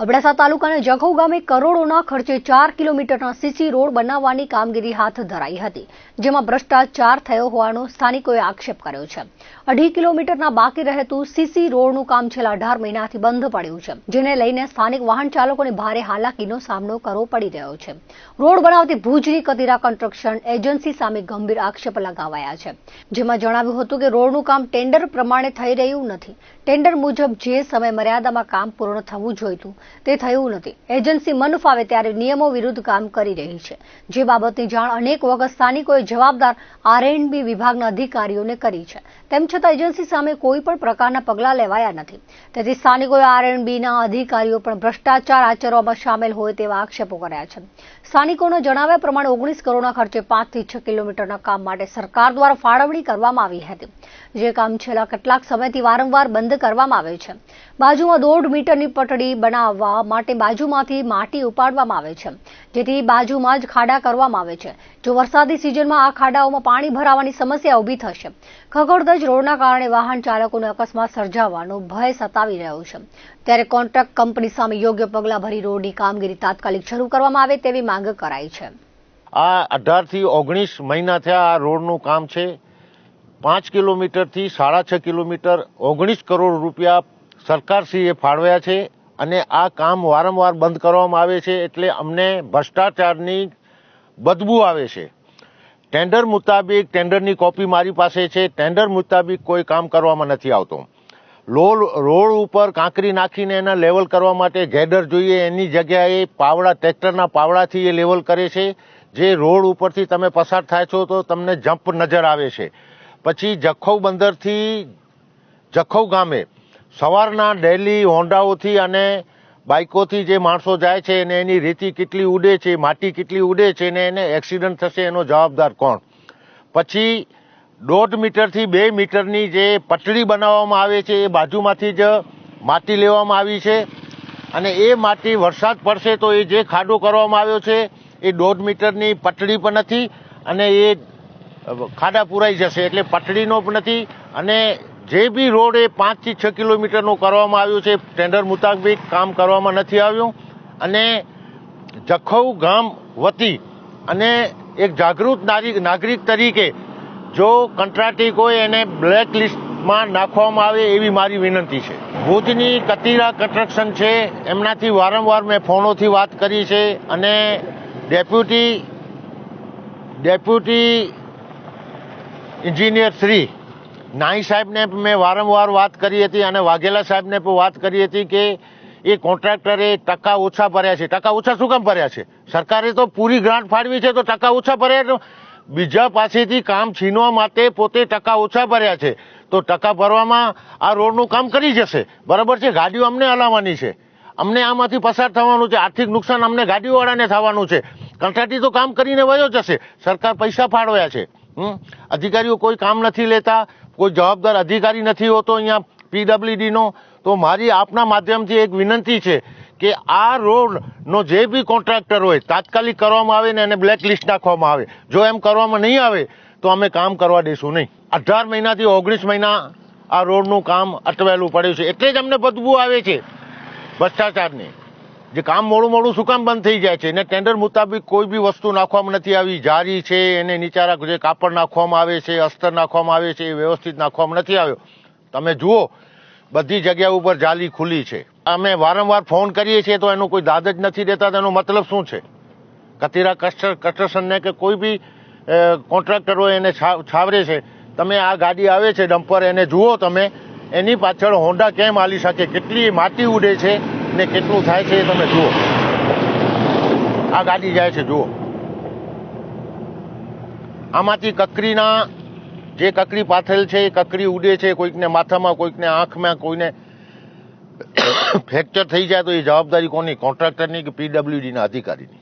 અબડાસા તાલુકાના જખૌ ગામે કરોડોના ખર્ચે 4 કિલોમીટરના સીસી રોડ બનાવવાની કામગીરી હાથ ધરાઈ હતી, જેમાં ભ્રષ્ટાચાર થયો હોવાનો સ્થાનિકોએ આક્ષેપ કર્યો છે। 2.5 કિલોમીટરના બાકી રહેતું સીસી રોડનું કામ છેલ્લા 18 મહિનાથી બંધ પડ્યું છે, જેને લઈને સ્થાનિક વાહન ચાલકોને ભારે હાલાકીનો સામનો કરવો પડી રહ્યો છે। રોડ બનાવતી ભુજની કતીરા કન્સ્ટ્રક્શન એજન્સી સામે ગંભીર આક્ષેપ લગાવાયા છે, જેમાં જણાવ્યું હતું કે રોડનું કામ ટેન્ડર પ્રમાણે થઈ રહ્યું નથી। ટેન્ડર મુજબ જે સમય મર્યાદામાં કામ પૂર્ણ થવું જોઈતું તે થયું નથી। એજન્સી મન ફાવે ત્યારે નિયમો વિરુદ્ધ કામ કરી રહી છે, જે બાબતની જાણ અનેક વખત સ્થાનિકોએ જવાબદાર આરએન્ડબી વિભાગના અધિકારીઓને કરી છે, તેમ છતાં એજન્સી સામે કોઈ પણ પ્રકારના પગલાં લેવાયા નથી। તેથી સ્થાનિકોએ આરએન્ડબીના અધિકારીઓ પણ ભ્રષ્ટાચાર આચરવામાં સામેલ હોય તેવા આક્ષેપો કર્યા છે। સ્થાનિકોના જણાવ્યા પ્રમાણે 19 કરોડના ખર્ચે 5 થી 6 કિલોમીટરના કામ માટે સરકાર દ્વારા ફાળવણી કરવામાં આવી હતી, જે કામ છેલ્લા કેટલાક સમયથી વારંવાર બંધ કરવામાં આવે છે। બાજુમાં 1.5 મીટરની પટડી બનાવવા માટે બાજુમાંથી માટી ઉપાડવામાં આવે છે, જેથી બાજુમાં જ ખાડા કરવામાં આવે છે। જો વરસાદી સિઝનમાં આ ખાડાઓમાં પાણી ભરાવાની સમસ્યા ઊભી થશે। ખખડધજ રોડના કારણે વાહન ચાલકોને અકસ્માત સર્જાવાનો ભય સતાવી રહ્યો છે, ત્યારે કોન્ટ્રાક્ટ કંપની સામે યોગ્ય પગલાં ભરી રોડની કામગીરી તાત્કાલિક શરૂ કરવામાં આવે તેવી માંગ કરાઈ છે। આ 18 થી 19 મહિના થયા આ રોડનું કામ છે। 5 કિલોમીટરથી 6.5 કિલોમીટર 19 કરોડ રૂપિયા સરકારશ્રીએ ફાળવ્યા છે અને આ કામ વારંવાર બંધ કરવામાં આવે છે, એટલે અમને ભ્રષ્ટાચારની બદબુ આવે છે। ટેન્ડર મુતાબિક ટેન્ડરની કોપી મારી પાસે છે, ટેન્ડર મુતાબિક કોઈ કામ કરવામાં નથી આવતો। રોડ ઉપર કાંકરી નાખીને એને લેવલ કરવા માટે ગેડર જોઈએ, એની જગ્યાએ પાવડા ટ્રેક્ટરના પાવડાથી એ લેવલ કરે છે, જે રોડ ઉપરથી તમે પસાર થાય છો તો તમને જમ્પ નજર આવે છે। પછી જખૌ બંદરથી જખૌ ગામે સવારના ડેલી હોન્ડાઓથી અને બાઇકોથી જે માણસો જાય છે અને એની રેતી કેટલી ઉડે છે, માટી કેટલી ઉડે છે ને એને એક્સિડન્ટ થશે એનો જવાબદાર કોણ? પછી 1.5 મીટરથી 2 મીટરની જે પટડી બનાવવામાં આવે છે એ બાજુમાંથી જ માટી લેવામાં આવી છે અને એ માટી વરસાદ પડશે તો એ જે ખાડો કરવામાં આવ્યો છે એ 1.5 મીટરની પટડી પણ નથી અને એ ખાડા પુરાઈ જશે, એટલે પટડીનો પણ નથી। અને જે બી રોડ એ 5 થી 6 કિલોમીટરનું કરવામાં આવ્યું છે, ટેન્ડર મુતાબિક કામ કરવામાં નથી આવ્યું। અને જખૌ ગામ વતી અને એક જાગૃત નાગરિક તરીકે જો કંટ્રાટી કોઈ એને બ્લેક લિસ્ટમાં નાખવામાં આવે એવી મારી વિનંતી છે। ભુજની કતીરા કન્સ્ટ્રક્શન છે, એમનાથી વારંવાર મેં ફોનોથી વાત કરી છે અને ડેપ્યુટી એન્જિનિયર શ્રી નાઈ સાહેબને મેં વારંવાર વાત કરી હતી અને વાઘેલા સાહેબને પણ વાત કરી હતી કે એ કોન્ટ્રાક્ટરે ટકા ઓછા ભર્યા છે। ટકા ઓછા શું કામ ભર્યા છે? સરકારે તો પૂરી ગ્રાન્ટ ફાળવી છે, તો ટકા ઓછા ભર્યા, બીજા પાસેથી કામ છીનવા માટે પોતે ટકા ઓછા ભર્યા છે, તો ટકા ભરવામાં આ રોડનું કામ કરી જશે, બરાબર છે। ગાડીઓ અમને હલાવવાની છે, અમને આમાંથી પસાર થવાનું છે, આર્થિક નુકસાન અમને ગાડીઓવાળાને થવાનું છે। કંટ્રાટી તો કામ કરીને વયો જશે, સરકાર પૈસા ફાળવ્યા છે। અધિકારીઓ કોઈ કામ નથી લેતા, કોઈ જવાબદાર અધિકારી નથી હોતો અહીંયા પીડબ્લ્યુડીનો। તો મારી આપના માધ્યમથી એક વિનંતી છે કે આ રોડનો જે બી કોન્ટ્રાક્ટર હોય તાત્કાલિક કરવામાં આવે ને એને બ્લેક લિસ્ટ નાખવામાં આવે। જો એમ કરવામાં નહીં આવે તો અમે કામ કરવા દઈશું નહીં। 18 મહિનાથી 19 મહિના આ રોડનું કામ અટવાયેલું પડ્યું છે, એટલે જ અમને બદબુ આવે છે ભ્રષ્ટાચારની। જે કામ મોડું શું કામ બંધ થઈ જાય છે ને ટેન્ડર મુતાબિક કોઈ બી વસ્તુ નાખવામાં નથી આવી। જારી છે, એને નીચારા જે કાપડ નાખવામાં આવે છે, અસ્તર નાખવામાં આવે છે, એ વ્યવસ્થિત નાખવામાં નથી આવ્યો। તમે જુઓ બધી જગ્યા ઉપર જાલી ખુલ્લી છે। અમે વારંવાર ફોન કરીએ છીએ તો એનો કોઈ દાદ જ નથી દેતા, તેનો મતલબ શું છે? કતીરા કન્સ્ટ્રક્શનને કે કોઈ બી કોન્ટ્રાક્ટરો એને છાવરે છે। તમે આ ગાડી આવે છે ડમ્પર, એને જુઓ તમે, એની પાછળ હોન્ડા કેમ હાલી શકે, કેટલી માટી ઉડે છે ને કેટલું થાય છે એ તમે જુઓ। આ ગાડી જાય છે, જુઓ, આમાંથી કકરીના જે કકરી પાથરેલ છે એ કકરી ઉડે છે, કોઈકને માથામાં, કોઈકને આંખમાં, કોઈને ફ્રેક્ચર થઈ જાય તો એ જવાબદારી કોની? કોન્ટ્રાક્ટરની કે પીડબ્લ્યુડીના અધિકારીની?